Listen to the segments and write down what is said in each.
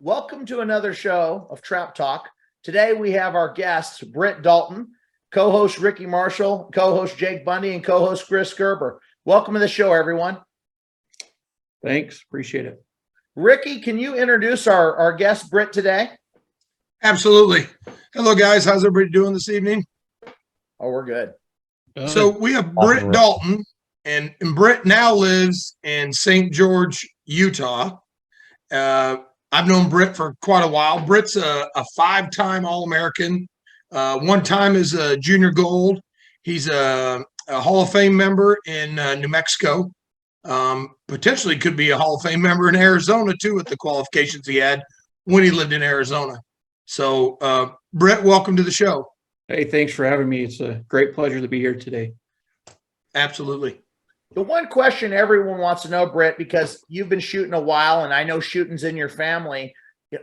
Welcome to another show of Trap Talk. Today we have our guests, Britt Dalton, co-host Ricky Marshall, co-host Jake Bundy, and co-host Chris Gerber. Welcome to the show, everyone. Thanks. Appreciate it. Ricky, can you introduce our guest, Britt, today? Absolutely. Hello, guys. How's everybody doing this evening? Oh, we're good. So we have Britt Dalton, and Britt now lives in St. George, Utah. I've known Britt for quite a while. Britt's a five-time All-American. One time as a junior gold. He's a Hall of Fame member in New Mexico. Potentially could be a Hall of Fame member in Arizona, too, with the qualifications he had when he lived in Arizona. So, Britt, welcome to the show. Hey, thanks for having me. It's a great pleasure to be here today. Absolutely. The one question everyone wants to know, Britt, because you've been shooting a while and I know shooting's in your family,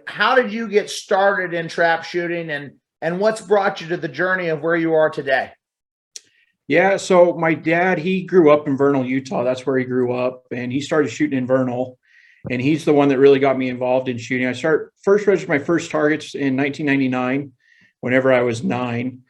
how did you get started in trap shooting and what's brought you to the journey of where you are today? Yeah, so my dad, he grew up in Vernal, Utah. That's where he grew up, and he started shooting in Vernal, and he's the one that really got me involved in shooting. I registered my first targets in 1999 whenever I was 9.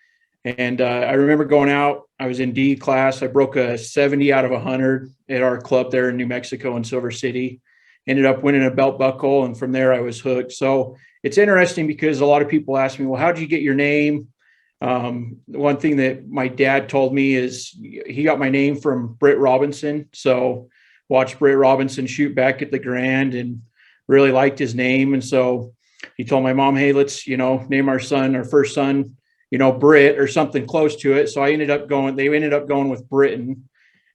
And I remember going out. I was in D class. I broke a 70 out of 100 at our club there in New Mexico in Silver City. Ended up winning a belt buckle, and from there I was hooked. So it's interesting because a lot of people ask me, well, how did you get your name? One thing that my dad told me is he got my name from Britt Robinson. So watched Britt Robinson shoot back at the Grand and really liked his name. And so he told my mom, hey, let's, name our first son, Britt or something close to it. So they ended up going with Britton,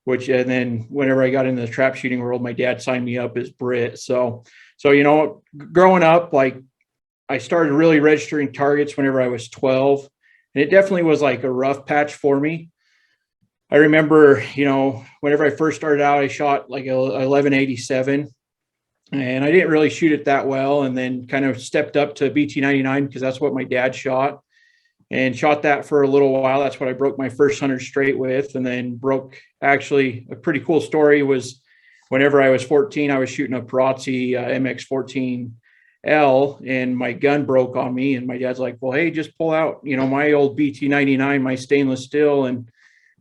and then whenever I got into the trap shooting world, my dad signed me up as Britt. So, growing up, like I started really registering targets whenever I was 12, and it definitely was like a rough patch for me. I remember, whenever I first started out, I shot like a 1187, and I didn't really shoot it that well. And then kind of stepped up to BT99 because that's what my dad shot. And shot that for a little while. That's what I broke my first 100 straight with. And then actually a pretty cool story was whenever I was 14, I was shooting a Perazzi MX-14L and my gun broke on me. And my dad's like, well, hey, just pull out, my old BT99, my stainless steel, and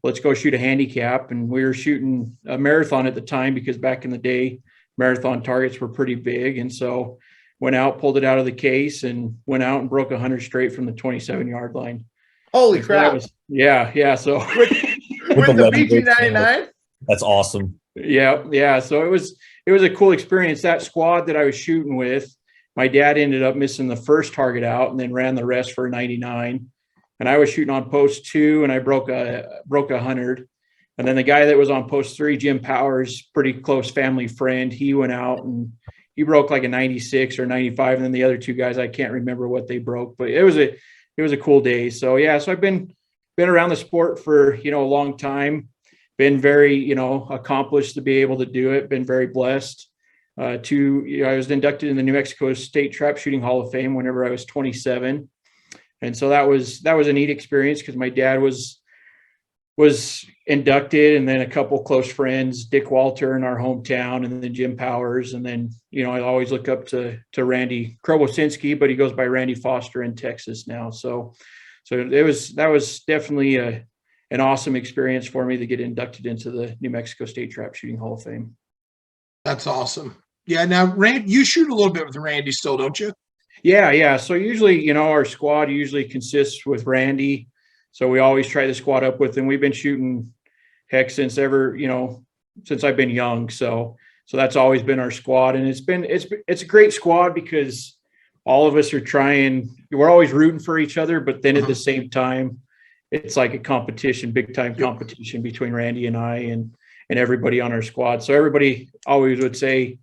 let's go shoot a handicap. And we were shooting a marathon at the time because back in the day, marathon targets were pretty big. And so went out, pulled it out of the case, and went out and broke 100 straight from the 27-yard line. Holy crap. Yeah. So with the BT99? That's awesome. Yeah. So it was a cool experience. That squad that I was shooting with, my dad ended up missing the first target out and then ran the rest for 99. And I was shooting on post 2 and I broke 100. And then the guy that was on post 3, Jim Powers, pretty close family friend, he went out and he broke like a 96 or 95. And then the other 2 guys, I can't remember what they broke, but it was a cool day. So yeah, so I've been around the sport for, a long time, been very, accomplished to be able to do it. Been very blessed I was inducted in the New Mexico State Trap Shooting Hall of Fame whenever I was 27. And so that was a neat experience because my dad was inducted, and then a couple close friends, Dick Walter in our hometown, and then Jim Powers. And then, I always look up to Randy Krobosinski, but he goes by Randy Foster in Texas now. So that was definitely an awesome experience for me to get inducted into the New Mexico State Trap Shooting Hall of Fame. That's awesome. Yeah. Now, Randy, you shoot a little bit with Randy still, don't you? Yeah. So usually, our squad usually consists with Randy. So we always try to squad up with him. We've been shooting since I've been young. So that's always been our squad. And it's a great squad because all of us are we're always rooting for each other, but then at the same time, it's like a competition, big time competition between Randy and I and everybody on our squad. So everybody always would say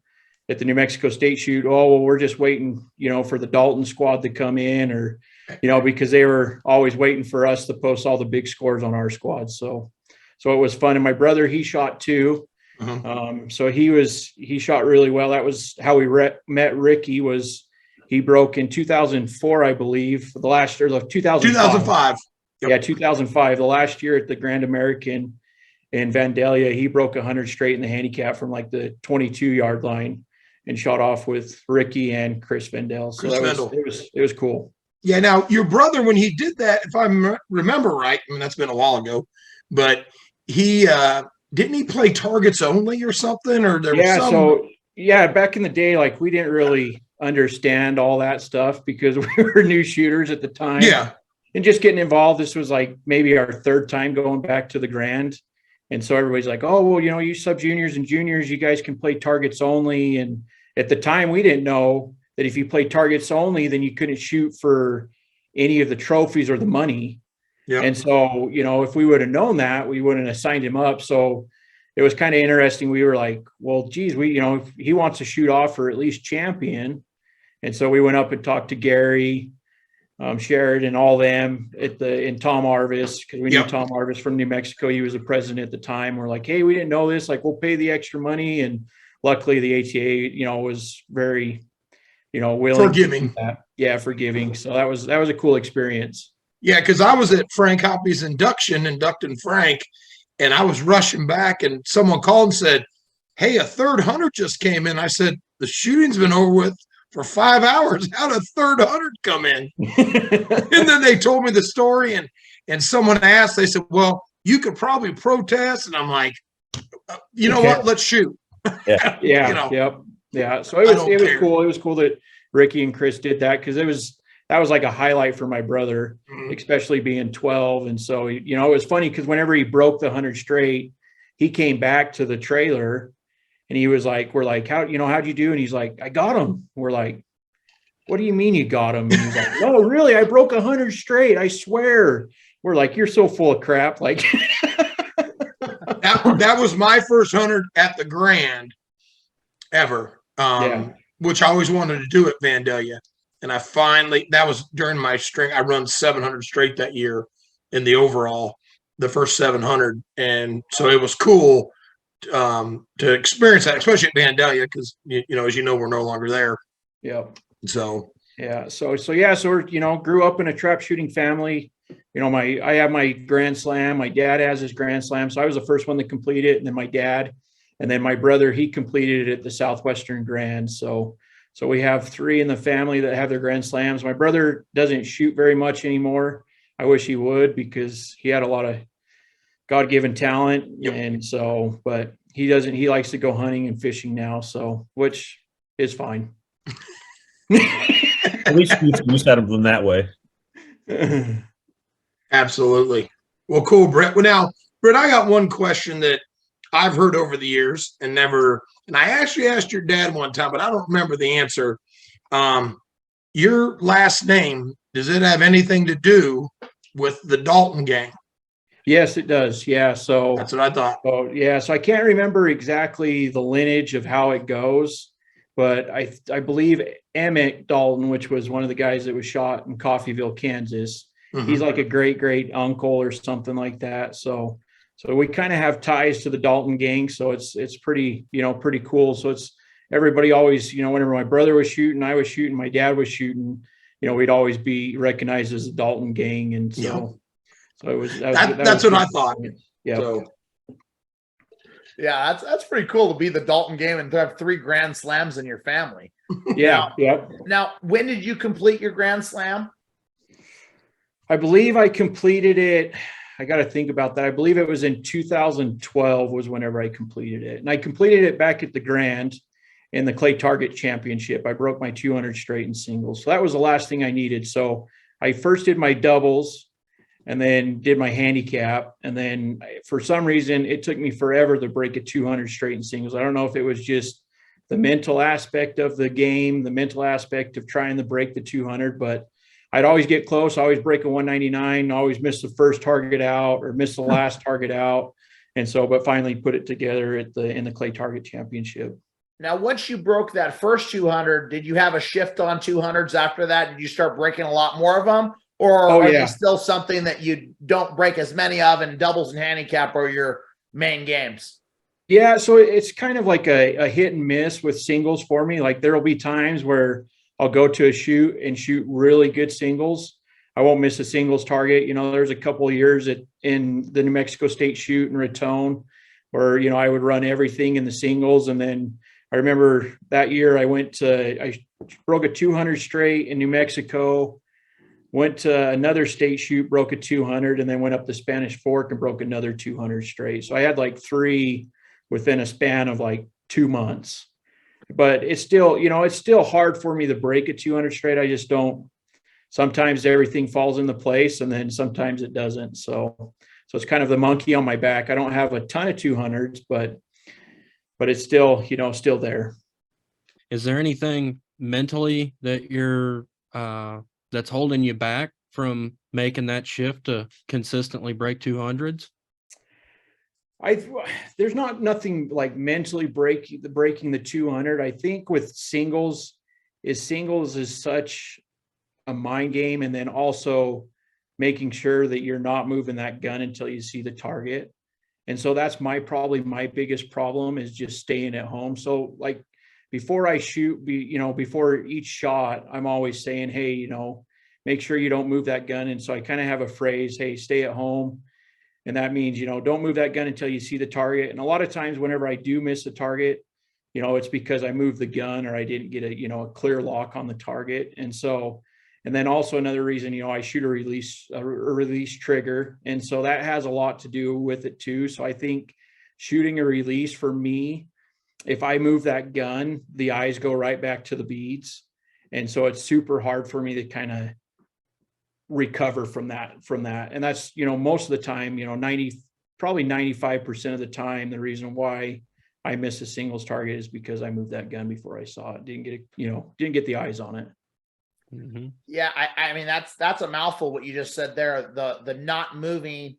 at the New Mexico State shoot, oh, well, we're just waiting, for the Dalton squad to come in, or, because they were always waiting for us to post all the big scores on our squad. So it was fun. And my brother, he shot too. So he shot really well. That was how we met Ricky. He broke in 2004, I believe, the last year of 2005. Yep. Yeah, 2005, the last year at the Grand American in Vandalia. He broke 100 straight in the handicap from like the 22-yard line. and shot off with Ricky and Chris Vendel. So it was cool. Yeah. Now your brother, when he did that, if I remember right, I mean, that's been a while ago, but he, didn't he play targets only or something? Or there was some... So back in the day, like we didn't really understand all that stuff because we were new shooters at the time. Yeah. And just getting involved. This was like maybe our third time going back to the Grand. And so everybody's like, oh, well, you sub juniors and juniors, you guys can play targets only. And at the time we didn't know that if you played targets only, then you couldn't shoot for any of the trophies or the money. Yeah. And so, if we would have known that, we wouldn't have signed him up. So it was kind of interesting. We were like, well, geez, if he wants to shoot off for at least champion. And so we went up and talked to Gary, Sheridan, all them and Tom Arvis, because we knew Tom Arvis from New Mexico. He was the president at the time. We're like, hey, we didn't know this. Like, we'll pay the extra money. And luckily the ATA, was very, willing. Forgiving. Yeah, forgiving. So that was a cool experience. Yeah, because I was at Frank Hoppy's inducting Frank, and I was rushing back, and someone called and said, hey, a third hunter just came in. I said, the shooting's been over with for 5 hours. How did a third hunter come in? And then they told me the story, and someone asked, they said, well, you could probably protest. And I'm like, what? Let's shoot. Yeah. Yeah. So it was cool. It was cool that Ricky and Chris did that, because that was like a highlight for my brother, especially being 12. And so, it was funny because whenever he broke the 100 straight, he came back to the trailer and he was like, we're like, how'd you do? And he's like, I got him. We're like, what do you mean you got him? And he's like, no, really, I broke 100 straight. I swear. We're like, you're so full of crap. Like that was my first 100 at the Grand ever. Which I always wanted to do at Vandalia. And I finally, that was during my string. I run 700 straight that year in the overall, the first 700. And so it was cool to experience that, especially at Vandalia, because, as you know, we're no longer there. Yeah. So, yeah. So we're, grew up in a trap shooting family. I have my Grand Slam. My dad has his Grand Slam. So I was the first one to complete it. And then my dad, and then my brother, he completed it at the Southwestern Grand. So we have 3 in the family that have their Grand Slams. My brother doesn't shoot very much anymore. I wish he would, because he had a lot of God-given talent. Yep. And so, but he doesn't, he likes to go hunting and fishing now. So, which is fine. At least you use out of them that way. Absolutely. Well, cool, Britt. Well, now, Britt, I got one question that I've heard over the years and I actually asked your dad one time, but I don't remember the answer. Your last name, does it have anything to do with the Dalton gang? Yes, it does. Yeah. So that's what I thought. Oh, yeah. So I can't remember exactly the lineage of how it goes, but I believe Emmett Dalton, which was one of the guys that was shot in Coffeyville, Kansas. Mm-hmm. He's like a great uncle or something like that. So we kind of have ties to the Dalton gang. So it's pretty, pretty cool. So it's everybody always, whenever my brother was shooting, I was shooting, my dad was shooting, we'd always be recognized as the Dalton gang. And so, so it was, that's what I thought. Yeah. So. Yeah, that's pretty cool to be the Dalton game and to have 3 Grand Slams in your family. Yeah. Now, when did you complete your Grand Slam? I believe I completed it. I got to think about that. I believe it was in 2012 was whenever I completed it. And I completed it back at the Grand in the Clay Target Championship. I broke my 200 straight in singles. So that was the last thing I needed. So I first did my doubles and then did my handicap. And then for some reason, it took me forever to break a 200 straight in singles. I don't know if it was just the mental aspect of the game, the mental aspect of trying to break the 200, but I'd always get close, always break a 199, always miss the first target out or miss the last target out. And so, but finally put it together in the Clay Target Championship. Now, once you broke that first 200, did you have a shift on 200s after that? Did you start breaking a lot more of them? Or are they still something that you don't break as many of, and doubles and handicap are your main games? Yeah, so it's kind of like a hit and miss with singles for me. Like there'll be times where I'll go to a shoot and shoot really good singles. I won't miss a singles target. There's a couple of years in the New Mexico State shoot in Raton where, I would run everything in the singles. And then I remember that year I broke a 200 straight in New Mexico, went to another state shoot, broke a 200, and then went up the Spanish Fork and broke another 200 straight. So I had like 3 within a span of like 2 months. But it's still, it's still hard for me to break a 200 straight. I just don't. Sometimes everything falls into place, and then sometimes it doesn't. So it's kind of the monkey on my back. I don't have a ton of 200s, but it's still, still there. Is there anything mentally that you're that's holding you back from making that shift to consistently break 200s? There's nothing like mentally breaking the 200. I think with singles is such a mind game, and then also making sure that you're not moving that gun until you see the target. And so that's probably my biggest problem is just staying at home. So like before I shoot, before each shot, I'm always saying, hey, make sure you don't move that gun. And so I kind of have a phrase, hey, stay at home. And that means, don't move that gun until you see the target. And a lot of times whenever I do miss a target, it's because I moved the gun or I didn't get a clear lock on the target. And then also another reason, I shoot a release trigger. And so that has a lot to do with it too. So I think shooting a release for me, if I move that gun, the eyes go right back to the beads. And so it's super hard for me to kind of recover from that. And that's, most of the time, probably 95% of the time, the reason why I miss a singles target is because I moved that gun before I saw it. Didn't get the eyes on it. Mm-hmm. Yeah, I mean that's a mouthful what you just said there. The not moving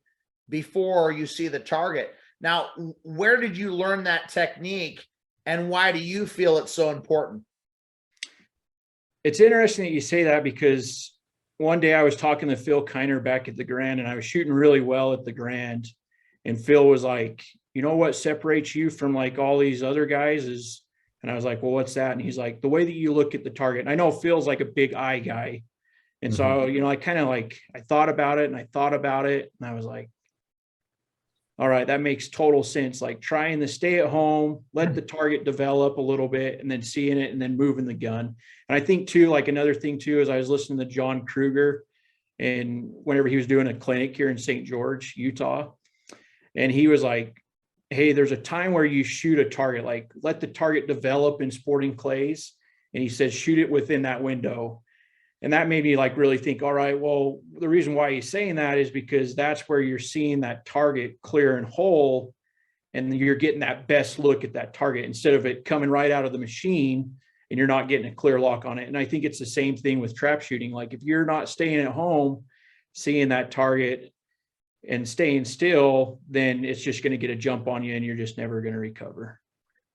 before you see the target. Now, where did you learn that technique, and why do you feel it's so important? It's interesting that you say that, because one day I was talking to Phil Kiner back at the Grand, and I was shooting really well at the Grand, and Phil was like, what separates you from like all these other guys is. And I was like, well, what's that? And he's like, the way that you look at the target. And I know Phil's like a big eye guy. And so, I kind of I thought about it and I was like, all right, that makes total sense. Like trying to stay at home, let the target develop a little bit, and then seeing it and then moving the gun. And I think too, like another thing too, is I was listening to John Kruger, and whenever he was doing a clinic here in St. George, Utah, and he was like, hey, there's a time where you shoot a target, like let the target develop in sporting clays. And he said, shoot it within that window. And that made me like really think, all right, well, the reason why he's saying that is because that's where you're seeing that target clear and whole. And you're getting that best look at that target instead of it coming right out of the machine and you're not getting a clear lock on it. And I think it's the same thing with trap shooting. Like if you're not staying at home, seeing that target and staying still, then it's just going to get a jump on you and you're just never going to recover.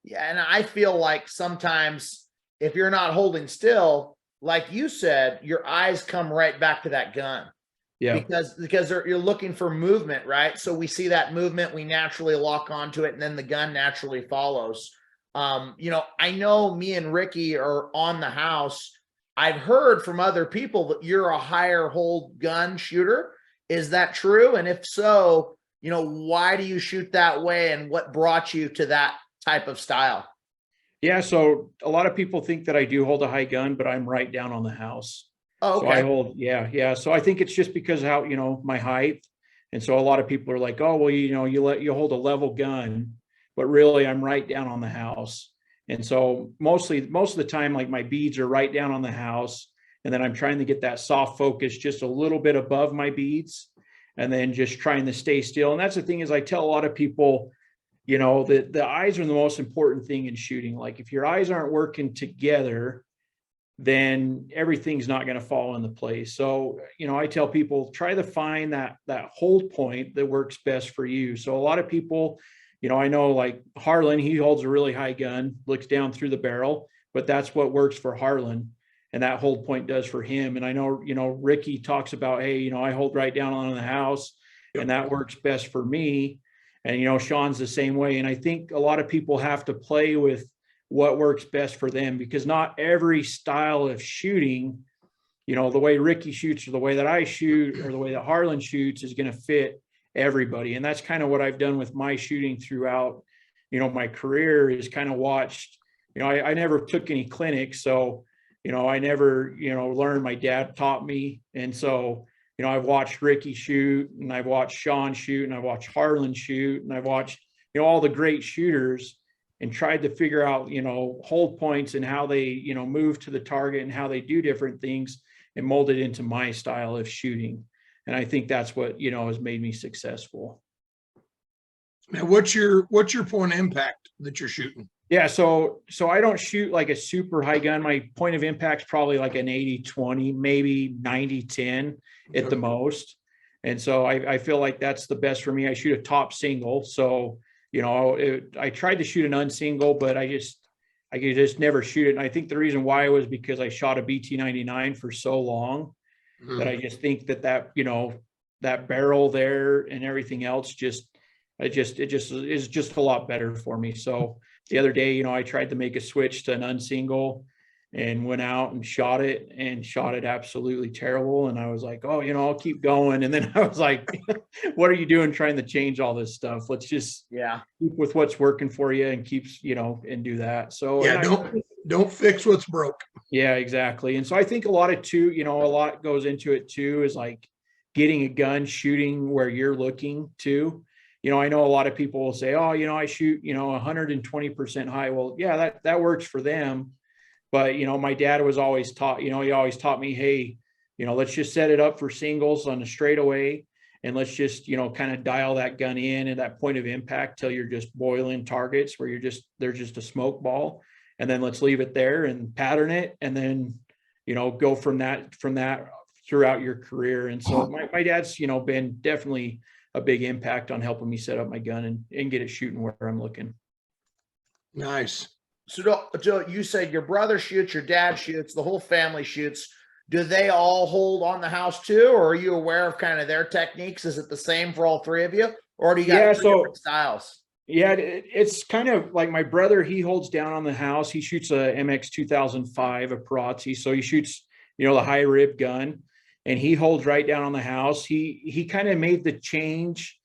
Yeah. And I feel like sometimes if you're not holding still, like you said, your eyes come right back to that gun. Yeah. Because you're looking for movement, right? So we see that movement, we naturally lock onto it, and then the gun naturally follows. I know me and Ricky are on the house. I've heard from other people that you're a higher hold gun shooter. Is that true? And if so, why do you shoot that way, and what brought you to that type of style? Yeah. So a lot of people think that I do hold a high gun, but I'm right down on the house. Oh, okay. So I hold, yeah. So I think it's just because how, my height. And so a lot of people are like, oh, well, you hold a level gun, but really I'm right down on the house. And so most of the time, like my beads are right down on the house. And then I'm trying to get that soft focus just a little bit above my beads, and then just trying to stay still. And that's the thing is I tell a lot of people, that the eyes are the most important thing in shooting. Like if your eyes aren't working together, then everything's not going to fall into place. So, I tell people, try to find that hold point that works best for you. So a lot of people, I know like Harlan, he holds a really high gun, looks down through the barrel, but that's what works for Harlan. And that hold point does for him. And I know, Ricky talks about, hey, I hold right down on the house, and that works best for me. And, Sean's the same way. And I think a lot of people have to play with what works best for them, because not every style of shooting, the way Ricky shoots or the way that I shoot or the way that Harlan shoots is going to fit everybody. And that's kind of what I've done with my shooting throughout, my career, is kind of watched you know, I never took any clinics. So, you know, I never, you know, learned. My dad taught me. And so, you know, I've watched Ricky shoot, and I've watched Sean shoot, and I've watched Harlan shoot, and I've watched, you know, all the great shooters, and tried to figure out, you know, hold points and how they, you know, move to the target and how they do different things, and mold it into my style of shooting. And I think that's what, you know, has made me successful. Now, what's your point of impact that you're shooting? Yeah, so I don't shoot like a super high gun. My point of impact is probably like an 80-20, maybe 90-10 at the most. And so I feel like that's the best for me. I shoot a top single. So, you know, I tried to shoot an unsingle, but I could just never shoot it. And I think the reason why was because I shot a BT-99 for so long that I just think that, you know, that barrel there and everything else it just is just a lot better for me. So the other day, you know, I tried to make a switch to an unsingle and went out and shot it absolutely terrible. And I was like, oh, you know, I'll keep going. And then I was like, what are you doing trying to change all this stuff? Let's just keep with what's working for you and keeps, you know, and do that. So yeah, don't fix what's broke. Yeah, exactly. And so I think a lot goes into it too, is like getting a gun, shooting where you're looking to. You know, I know a lot of people will say, oh, you know, I shoot, you know, 120% high. Well, yeah, that works for them. But, you know, my dad was always taught, you know, he always taught me, hey, you know, let's just set it up for singles on the straightaway. And let's just, you know, kind of dial that gun in at that point of impact till you're just boiling targets where they're just a smoke ball. And then let's leave it there and pattern it. And then, you know, go from that throughout your career. And so my dad's, you know, been definitely a big impact on helping me set up my gun and get it shooting where I'm looking. Nice. So you said your brother shoots, your dad shoots, the whole family shoots. Do they all hold on the house too? Or are you aware of kind of their techniques? Is it the same for all three of you? Or do you got three different styles? Yeah, it's kind of like my brother, he holds down on the house. He shoots a MX 2005, a Perazzi. So he shoots, you know, the high rib gun, and he holds right down on the house. He kind of made the change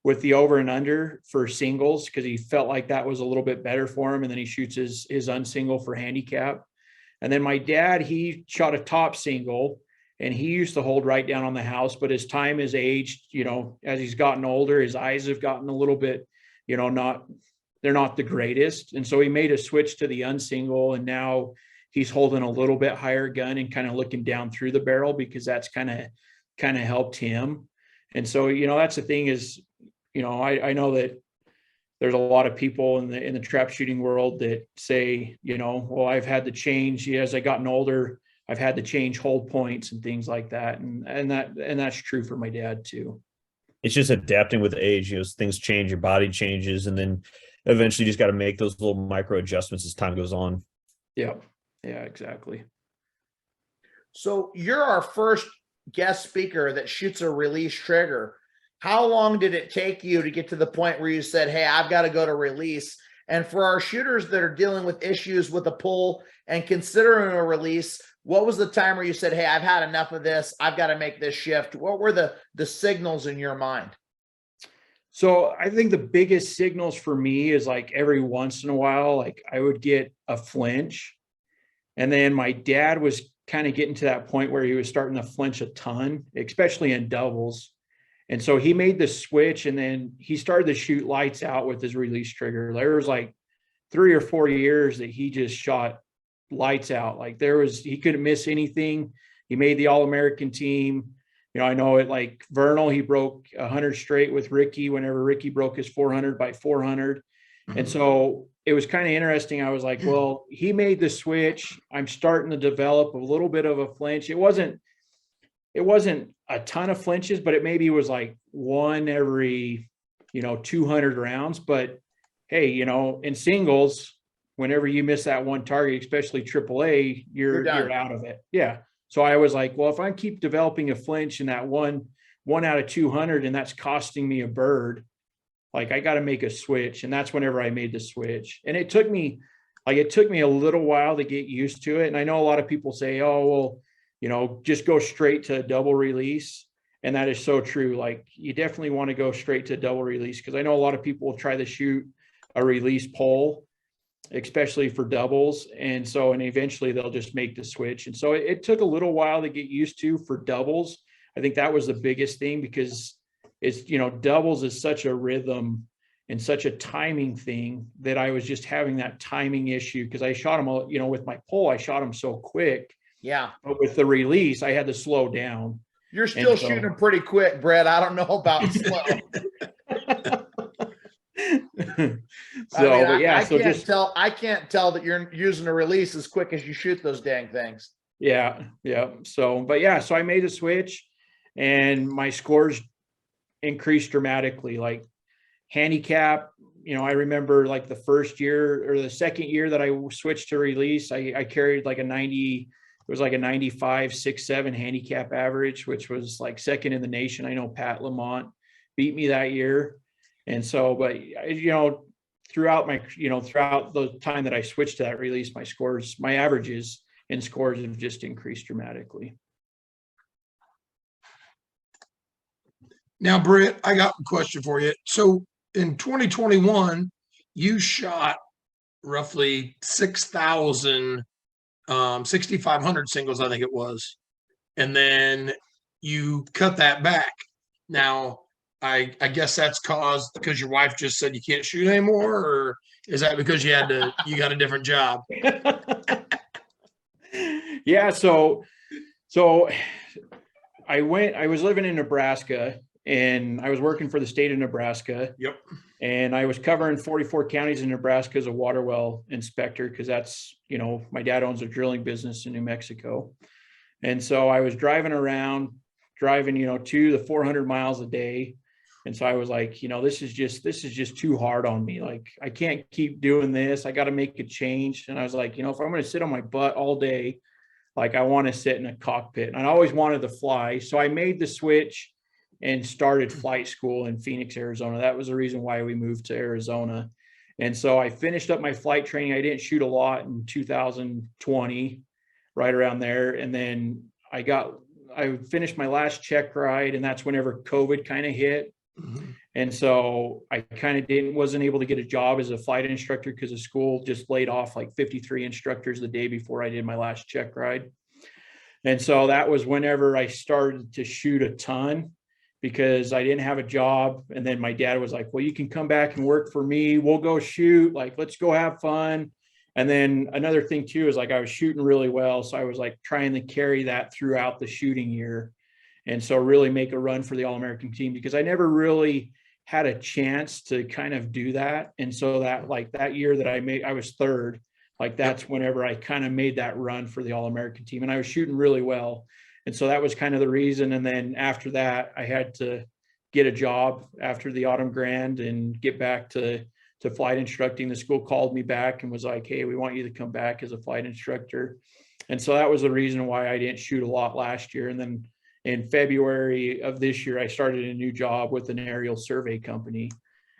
with the over and under for singles because he felt like that was a little bit better for him. And then he shoots his unsingle for handicap. And then my dad, he shot a top single, and he used to hold right down on the house. But as time has aged, you know, as he's gotten older, his eyes have gotten a little bit, you know, they're not the greatest. And so he made a switch to the unsingle, and now he's holding a little bit higher gun and kind of looking down through the barrel because that's kind of helped him. And so, you know, that's the thing is, you know, I know that there's a lot of people in the trap shooting world that say, you know, well, I've had to change as I gotten older. I've had to change hold points and things like that. And that's true for my dad too. It's just adapting with age. You know, things change, your body changes, and then eventually you just got to make those little micro adjustments as time goes on. Yeah, exactly. So you're our first guest speaker that shoots a release trigger. How long did it take you to get to the point where you said, hey, I've got to go to release? And for our shooters that are dealing with issues with a pull and considering a release, what was the time where you said, hey, I've had enough of this, I've got to make this shift? What were the signals in your mind? So I think the biggest signals for me is like every once in a while, like I would get a flinch. And then my dad was kind of getting to that point where he was starting to flinch a ton, especially in doubles. And so he made the switch, and then he started to shoot lights out with his release trigger. There was like 3 or 4 years that he just shot lights out. Like he couldn't miss anything. He made the All-American team. You know, I know it like Vernal, he broke 100 straight with Ricky whenever Ricky broke his 400 by 400. Mm-hmm. And so it was kind of interesting. I was like, well, he made the switch. I'm starting to develop a little bit of a flinch. It wasn't a ton of flinches, but it maybe was like one every, you know, 200 rounds. But hey, you know, in singles, whenever you miss that one target, especially AAA, you're out of it. Yeah. So I was like, well, if I keep developing a flinch in that one out of 200, and that's costing me a bird, like I got to make a switch. And that's whenever I made the switch. And it took me a little while to get used to it. And I know a lot of people say, oh, well, you know, just go straight to a double release. And that is so true. Like you definitely want to go straight to double release, because I know a lot of people will try to shoot a release pole especially for doubles. And so, and eventually they'll just make the switch. And so it took a little while to get used to for doubles. I think that was the biggest thing, because it's, you know, doubles is such a rhythm and such a timing thing that I was just having that timing issue, because I shot them all, you know, with my pole, I shot them so quick. Yeah. But with the release, I had to slow down. You're still And so- shooting them pretty quick, Brett. I don't know about slow. So, but yeah, I so can't just, tell. I can't tell that you're using a release as quick as you shoot those dang things. yeah. So, but yeah, so I made a switch and my scores increased dramatically. Like handicap, you know, I remember like the first year or the second year that I switched to release, I carried like a 90, it was like a 95.67 handicap average, which was like second in the nation. I know Pat Lamont beat me that year. And so, but you know, throughout the time that I switched to that release, my scores, my averages and scores have just increased dramatically. Now, Britt, I got a question for you. So in 2021, you shot roughly 6,000, 6,500 singles, I think it was. And then you cut that back. Now, I guess that's caused because your wife just said you can't shoot anymore, or is that because you got a different job? Yeah. So I was living in Nebraska and I was working for the state of Nebraska. Yep. And I was covering 44 counties in Nebraska as a water well inspector, because that's, you know, my dad owns a drilling business in New Mexico. And so I was driving around, you know, 200 to 400 miles a day. And so I was like, you know, this is just too hard on me. Like, I can't keep doing this. I got to make a change. And I was like, you know, if I'm going to sit on my butt all day, like I want to sit in a cockpit. And I always wanted to fly. So I made the switch and started flight school in Phoenix, Arizona. That was the reason why we moved to Arizona. And so I finished up my flight training. I didn't shoot a lot in 2020, right around there. And then I finished my last check ride, and that's whenever COVID kind of hit. Mm-hmm. And so I kind of wasn't able to get a job as a flight instructor because the school just laid off like 53 instructors the day before I did my last check ride. And so that was whenever I started to shoot a ton, because I didn't have a job. And then my dad was like, well, you can come back and work for me. We'll go shoot, like, let's go have fun. And then another thing too, is like, I was shooting really well. So I was like trying to carry that throughout the shooting year. And so really make a run for the All-American team, because I never really had a chance to kind of do that. And so that, like, that year that I was third, like that's whenever I kind of made that run for the All-American team, and I was shooting really well. And so that was kind of the reason. And then after that, I had to get a job after the Autumn Grand and get back to flight instructing. The school called me back and was like, hey, we want you to come back as a flight instructor. And so that was the reason why I didn't shoot a lot last year. And then in February of this year, I started a new job with an aerial survey company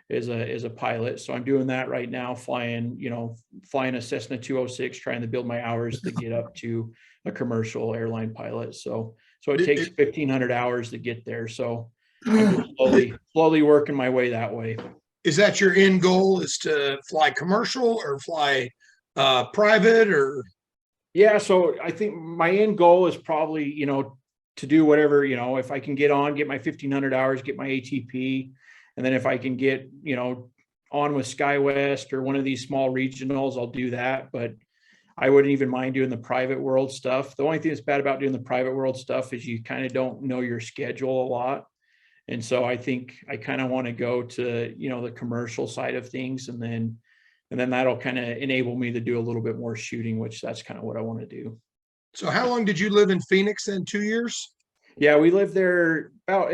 as a pilot. So I'm doing that right now, flying a Cessna 206, trying to build my hours to get up to a commercial airline pilot. So it takes 1,500 hours to get there. So I'm just slowly working my way that way. Is that your end goal, is to fly commercial or fly private, or? Yeah. So I think my end goal is probably, to do whatever, if I can get my 1,500 hours, get my ATP. And then if I can get, on with SkyWest or one of these small regionals, I'll do that. But I wouldn't even mind doing the private world stuff. The only thing that's bad about doing the private world stuff is you kind of don't know your schedule a lot. And so I think I kind of want to go to, the commercial side of things. And then that'll kind of enable me to do a little bit more shooting, which that's kind of what I want to do. So how long did you live in Phoenix then? 2 years? Yeah, we lived there about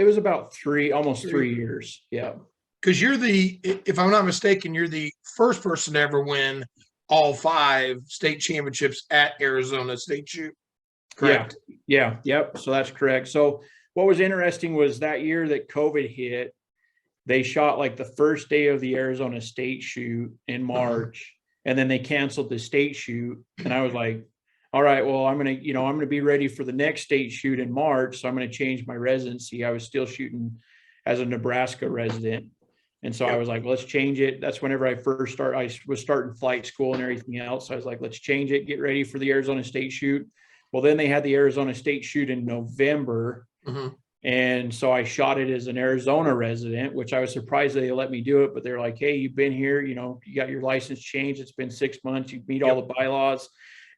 almost 3 years. Yeah. Because if I'm not mistaken, you're the first person to ever win all 5 state championships at Arizona State Shoot. Correct? Yeah. Yep. So that's correct. So what was interesting was that year that COVID hit, they shot like the first day of the Arizona State Shoot in March, and then they canceled the state shoot. And I was like, all right, well, I'm going to be ready for the next state shoot in March. So I'm going to change my residency. I was still shooting as a Nebraska resident. And so I was like, well, let's change it. That's whenever I was starting flight school and everything else. So I was like, let's change it, get ready for the Arizona State shoot. Well, then they had the Arizona State shoot in November. Mhm. And so I shot it as an Arizona resident, which I was surprised they let me do it. But they're like, hey, you've been here, you got your license changed. It's been 6 months. You meet all the bylaws.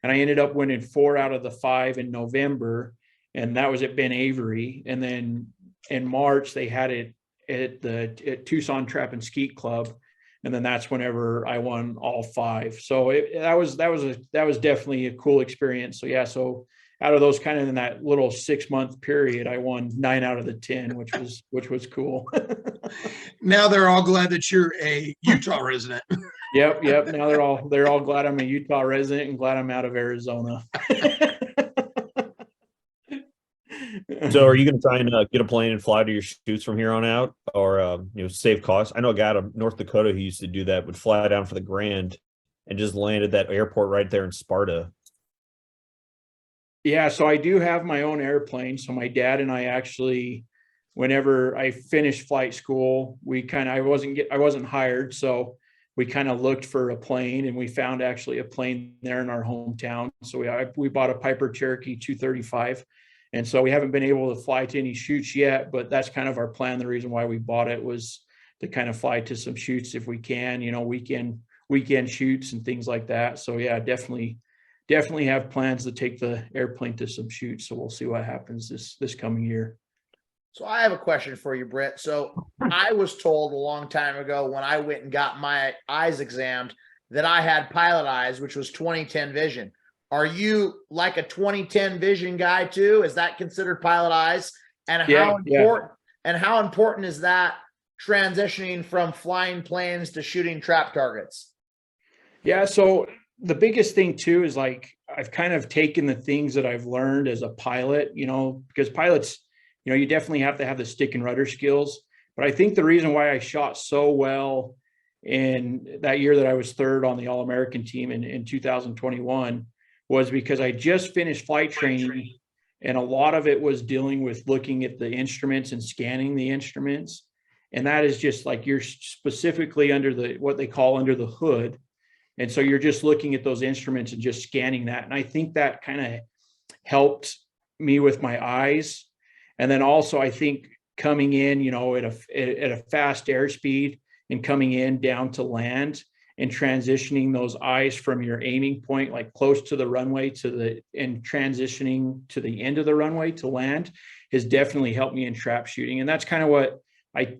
And I ended up winning 4 out of the 5 in November. And that was at Ben Avery. And then in March, they had it at Tucson Trap and Skeet Club. And then that's whenever I won all 5. So that was definitely a cool experience. So yeah, so out of those kind of in that little 6-month period, I won 9 out of the 10, which was cool. Now they're all glad that you're a Utah resident. Yep. Now they're all glad I'm a Utah resident and glad I'm out of Arizona. So are you going to try and get a plane and fly to your shoots from here on out, or save costs? I know a guy out of North Dakota who used to do that, would fly down for the Grand and just land at that airport right there in Sparta. Yeah, so I do have my own airplane. So my dad and I actually, whenever I finished flight school, I wasn't hired, so we kind of looked for a plane, and we found actually a plane there in our hometown. So we bought a Piper Cherokee 235. And so we haven't been able to fly to any shoots yet, but that's kind of our plan. The reason why we bought it was to kind of fly to some shoots if we can, weekend shoots and things like that. So yeah, definitely have plans to take the airplane to some shoots. So we'll see what happens this coming year. So I have a question for you, Britt. So I was told a long time ago when I went and got my eyes examined that I had pilot eyes, which was 20/10 vision. Are you like a 20/10 vision guy too? Is that considered pilot eyes? And how important is that transitioning from flying planes to shooting trap targets? Yeah. So the biggest thing too is like, I've kind of taken the things that I've learned as a pilot, because pilots, you definitely have to have the stick and rudder skills. But I think the reason why I shot so well in that year that I was 3rd on the All-American team in 2021 was because I just finished flight training, and a lot of it was dealing with looking at the instruments and scanning the instruments. And that is just like, you're specifically under what they call under the hood. And so you're just looking at those instruments and just scanning that. And I think that kind of helped me with my eyes. And then also I think coming in, at a fast airspeed and coming in down to land, and transitioning those eyes from your aiming point, like close to the runway and transitioning to the end of the runway to land, has definitely helped me in trap shooting. And that's kind of what I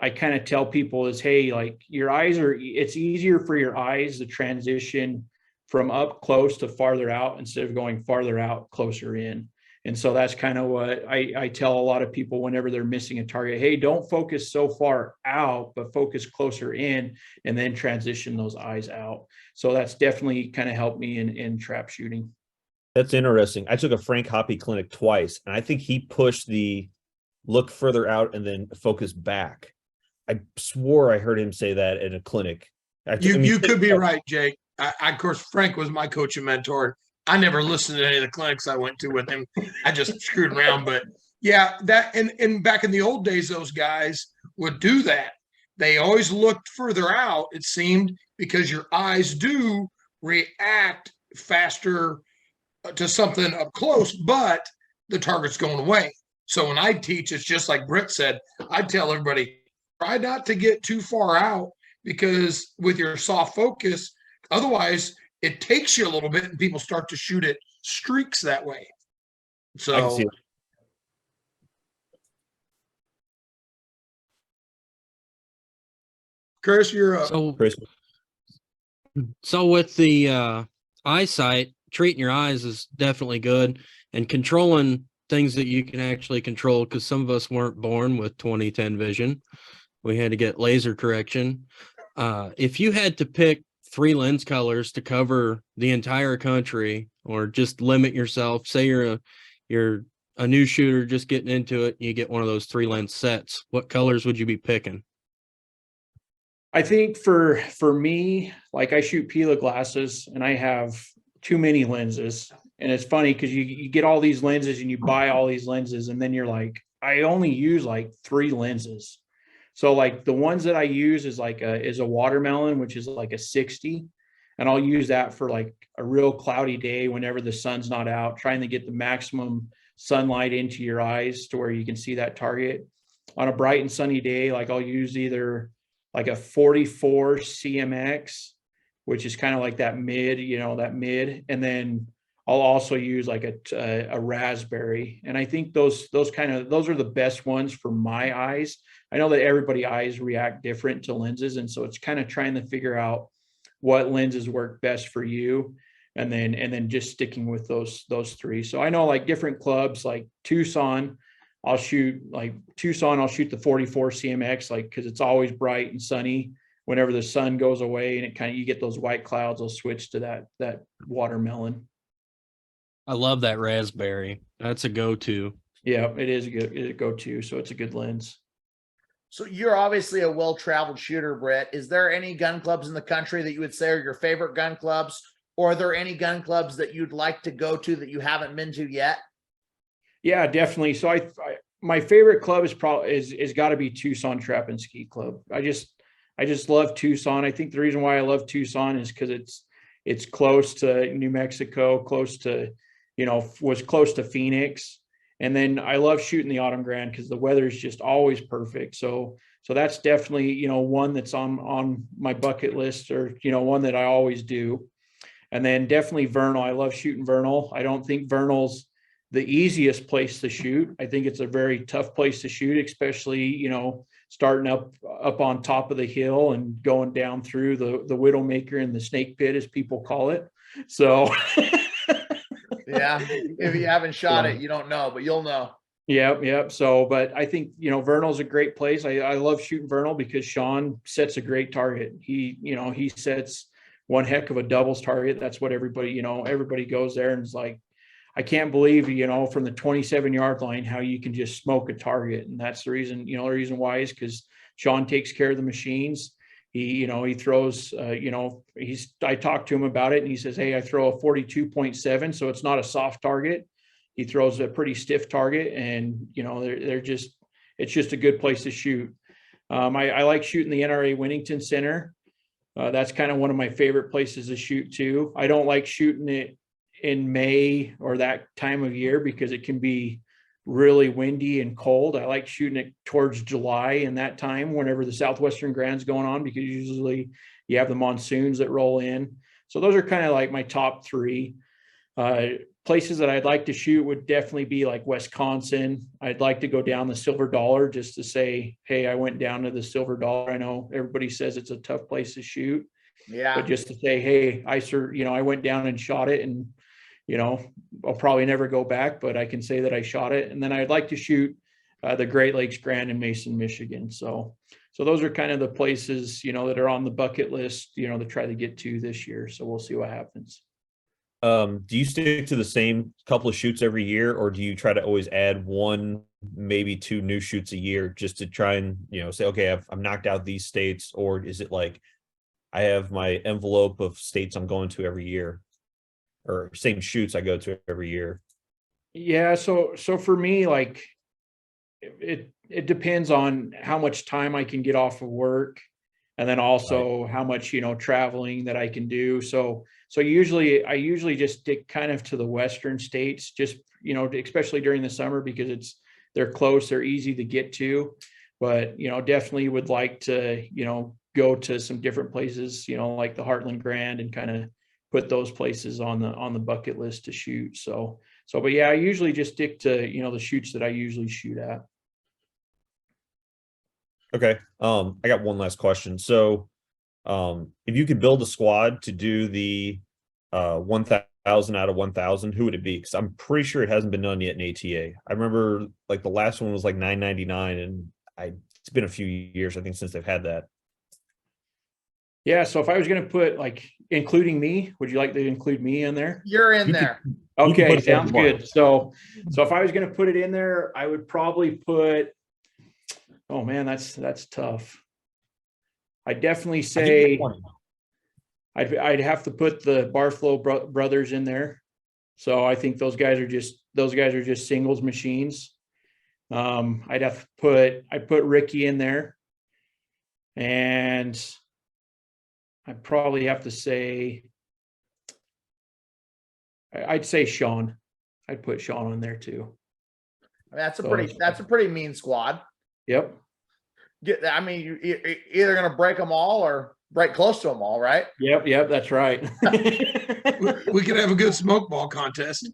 kind of tell people is, hey, like it's easier for your eyes to transition from up close to farther out instead of going farther out, closer in. And so that's kind of what I tell a lot of people whenever they're missing a target. Hey, don't focus so far out, but focus closer in and then transition those eyes out. So that's definitely kind of helped me in trap shooting. That's interesting. I took a Frank Hoppe clinic twice, and I think he pushed the look further out and then focus back. I swore I heard him say that in a clinic. You could be right, Jake. Of course, Frank was my coach and mentor. I never listened to any of the clinics I went to with him. I just screwed around. But yeah, that and back in the old days, those guys would do that. They always looked further out, it seemed, because your eyes do react faster to something up close, but the target's going away. So when I teach, it's just like Britt said, I tell everybody, try not to get too far out, because with your soft focus, otherwise it takes you a little bit and people start to shoot at streaks that way. So I can see it. Chris, you're up. Chris. So with the eyesight, treating your eyes is definitely good, and controlling things that you can actually control, because some of us weren't born with 20/10 vision. We had to get laser correction. If you had to pick 3 lens colors to cover the entire country, or just limit yourself, say you're a new shooter just getting into it, you get one of those 3 lens sets, what colors would you be picking? I think for me, like I shoot Pillas glasses and I have too many lenses. And it's funny because you get all these lenses and you buy all these lenses, and then you're like, I only use like 3 lenses. So like the ones that I use is a watermelon, which is like a 60. And I'll use that for like a real cloudy day whenever the sun's not out, trying to get the maximum sunlight into your eyes to where you can see that target. On a bright and sunny day, like I'll use either like a 44 CMX, which is kind of like that mid, and then I'll also use like a raspberry. And I think those are the best ones for my eyes. I know that everybody's eyes react different to lenses. And so it's kind of trying to figure out what lenses work best for you. And then just sticking with those three. So I know like different clubs, like Tucson, I'll shoot the 44 CMX, like, cause it's always bright and sunny. Whenever the sun goes away and you get those white clouds, I'll switch to that watermelon. I love that raspberry. That's a go-to. Yeah, it is a go-to. So it's a good lens. So you're obviously a well-traveled shooter, Britt. Is there any gun clubs in the country that you would say are your favorite gun clubs? Or are there any gun clubs that you'd like to go to that you haven't been to yet? Yeah, definitely. So my favorite club is got to be Tucson Trap and Ski Club. I just love Tucson. I think the reason why I love Tucson is because it's close to New Mexico, close to Phoenix. And then I love shooting the Autumn Grand because the weather is just always perfect. So that's definitely, one that's on my bucket list, or, one that I always do. And then definitely Vernal. I love shooting Vernal. I don't think Vernal's the easiest place to shoot. I think it's a very tough place to shoot, especially, starting up on top of the hill and going down through the Widowmaker and the snake pit, as people call it. So yeah, if you haven't shot it, you don't know, but you'll know. Yep. So, but I think, Vernal's a great place. I love shooting Vernal because Sean sets a great target. He sets one heck of a doubles target. That's what everybody goes there and is like, I can't believe, from the 27-yard line, how you can just smoke a target. And that's the reason, the reason why is because Sean takes care of the machines. He throws, I talked to him about it and he says, hey, I throw a 42.7. So it's not a soft target. He throws a pretty stiff target and, it's just a good place to shoot. I like shooting the NRA Winnington Center. That's kind of one of my favorite places to shoot too. I don't like shooting it in May or that time of year because it can be really windy and cold. I like shooting it towards July and that time whenever the Southwestern Grand's going on, because usually you have the monsoons that roll in. So those are kind of like my top three. Places that I'd like to shoot would definitely be like Wisconsin. I'd like to go down the Silver Dollar just to say, hey, I went down to the Silver Dollar. I know everybody says it's a tough place to shoot. Yeah. But just to say, hey, I went down and shot it, and I'll probably never go back, but I can say that I shot it. And then I'd like to shoot the Great Lakes Grand in Mason, Michigan. So those are kind of the places, that are on the bucket list, to try to get to this year. So we'll see what happens. Do you stick to the same couple of shoots every year, or do you try to always add one, maybe two new shoots a year just to try and, say, okay, I've knocked out these states? Or is it like I have my envelope of states I'm going to every year, or same shoots I go to every year? Yeah. So for me, like it depends on how much time I can get off of work. And then also how much, traveling that I can do. So I usually just stick kind of to the Western states, just, especially during the summer, because they're close, they're easy to get to, but, definitely would like to, go to some different places, like the Heartland Grand, and kind of put those places on the bucket list to shoot. But yeah, I usually just stick to, the shoots that I usually shoot at. Okay. I got one last question. So, if you could build a squad to do the 1,000 out of 1,000, who would it be? Because I'm pretty sure it hasn't been done yet in ATA. I remember like the last one was like 999, and it's been a few years, I think, since they've had that. Yeah. So if I was going to put, like, including me, would you like to include me in there? You're in there. Okay, sounds good. So if I was going to put it in there, I would probably put. Oh man, that's tough. I definitely say I'd have to put the Barflow brothers in there. So I think those guys are just singles machines. I'd put Ricky in there. And I'd probably have to say, I'd say Sean. I'd put Sean on there too. That's a pretty mean squad. Yep. I mean, you're either going to break them all or break close to them all, right? Yep. That's right. We could have a good smoke ball contest.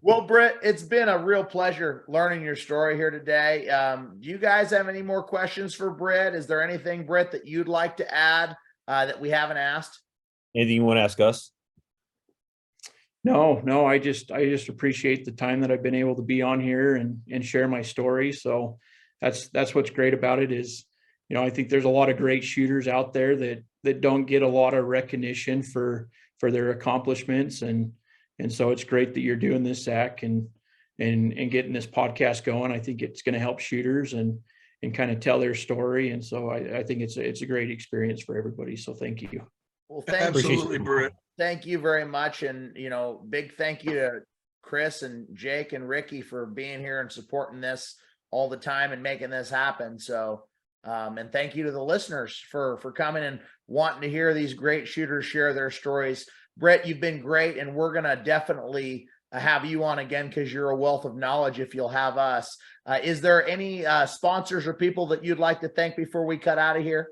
Well, Britt, it's been a real pleasure learning your story here today. Do you guys have any more questions for Britt? Is there anything, Britt, that you'd like to add that we haven't asked? Anything you want to ask us? No, I just appreciate the time that I've been able to be on here and share my story. So that's what's great about it is, I think there's a lot of great shooters out there that don't get a lot of recognition for their accomplishments. And so it's great that you're doing this, Zach, and getting this podcast going. I think it's going to help shooters and kind of tell their story. And so I think it's a great experience for everybody. So thank you. Well, Absolutely, Britt. thank you very much. And, big thank you to Chris and Jake and Ricky for being here and supporting this all the time and making this happen. So, and thank you to the listeners for coming and wanting to hear these great shooters share their stories. Britt, you've been great, and we're going to definitely have you on again because you're a wealth of knowledge if you'll have us. Is there any sponsors or people that you'd like to thank before we cut out of here?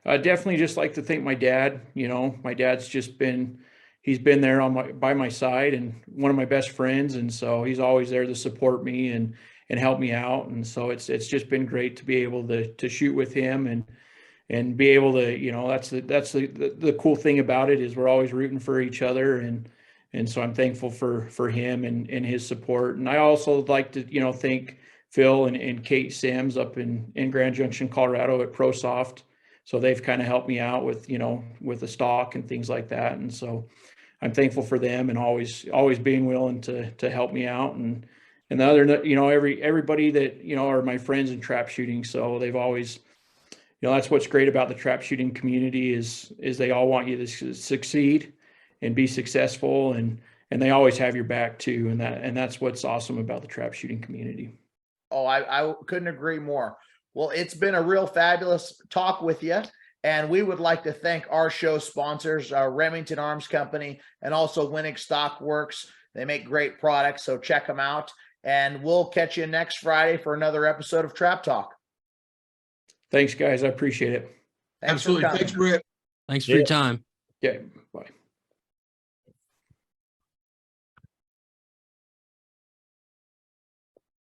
Definitely just like to thank my dad. My dad's he's been there by my side and one of my best friends. And so he's always there to support me and help me out. And so it's just been great to be able to shoot with him and be able to, that's the cool thing about it is we're always rooting for each other. And so I'm thankful for him and his support. And I also like to, thank Phil and Kate Sims up in Grand Junction, Colorado at ProSoft. So they've kind of helped me out with, with the stock and things like that. And so I'm thankful for them and always being willing to help me out. And the other, everybody that, are my friends in trap shooting. So they've always, that's what's great about the trap shooting community is they all want you to succeed and be successful. And they always have your back too. And that's what's awesome about the trap shooting community. Oh, I couldn't agree more. Well, it's been a real fabulous talk with you. And we would like to thank our show sponsors, Remington Arms Company, and also Wenig Stockworks. They make great products, so check them out. And we'll catch you next Friday for another episode of Trap Talk. Thanks, guys. I appreciate it. Absolutely. Thanks, Britt. Thanks for your time. Yeah, bye.